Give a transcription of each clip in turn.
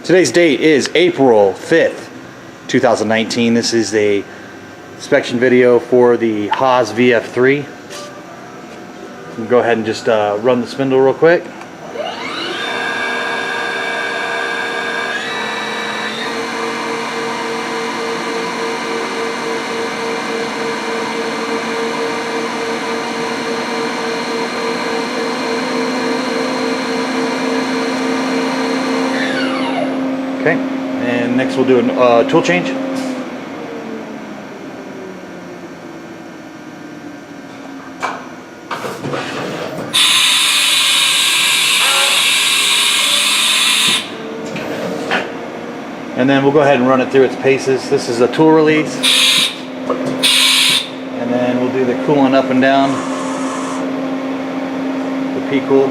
Today's date is April 5th, 2019. This is a inspection video for the Haas VF-3. We'll go ahead and just run the spindle real quick. Okay, and next we'll do a tool change. And then we'll go ahead and run it through its paces. This is a tool release. And then we'll do the coolant up and down. The P-cool.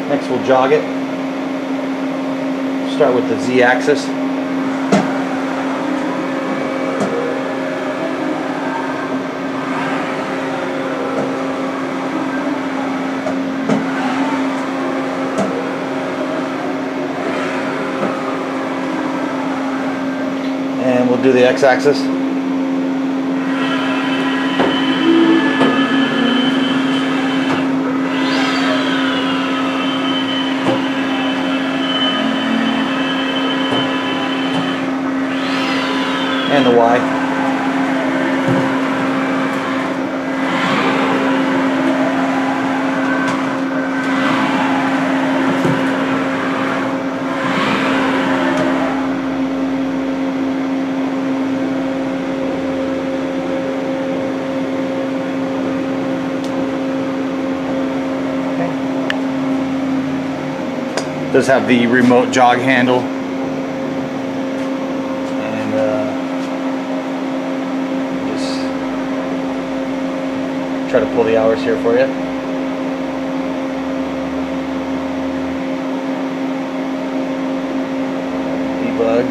Next we'll jog it. Start with the Z-axis. And we'll do the X-axis. And the Y. Does have the remote jog handle. Try to pull the hours here for you. Debug.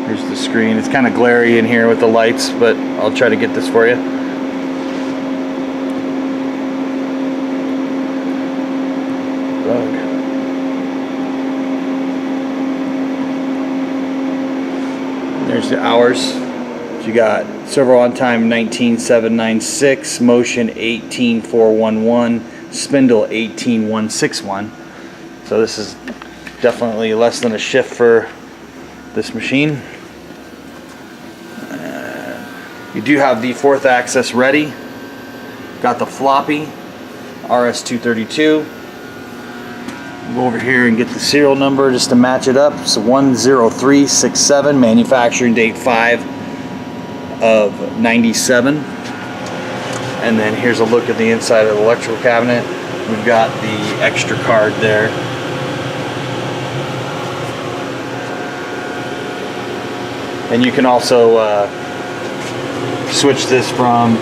Here's the screen. It's kind of glary in here with the lights, but I'll try to get this for you. Debug. There's the hours. You got servo on time 19796, motion 18411, spindle 18161. So this is definitely less than a shift for this machine. You do have the fourth axis ready. Got the floppy RS232. Go over here and get the serial number just to match it up. So 10367, manufacturing date 5 of 97. And then here's a look at the inside of the electrical cabinet. We've got the extra card there. And you can also switch this from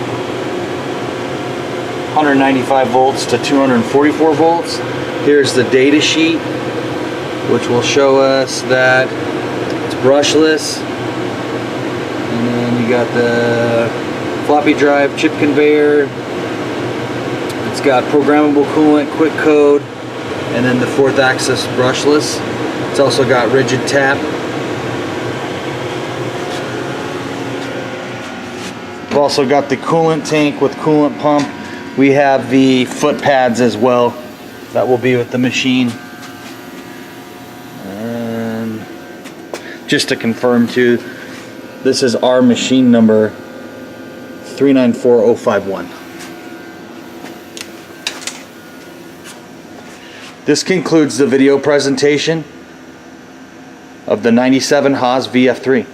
195 volts to 244 volts. Here's the data sheet, which will show us that it's brushless. And then you got the floppy drive chip conveyor. It's got programmable coolant, quick code, and then the fourth axis brushless. It's also got rigid tap. We've also got the coolant tank with coolant pump. We have the foot pads as well. That will be with the machine. And just to confirm too, this is our machine number 394051. This concludes the video presentation of the 97 Haas VF-3.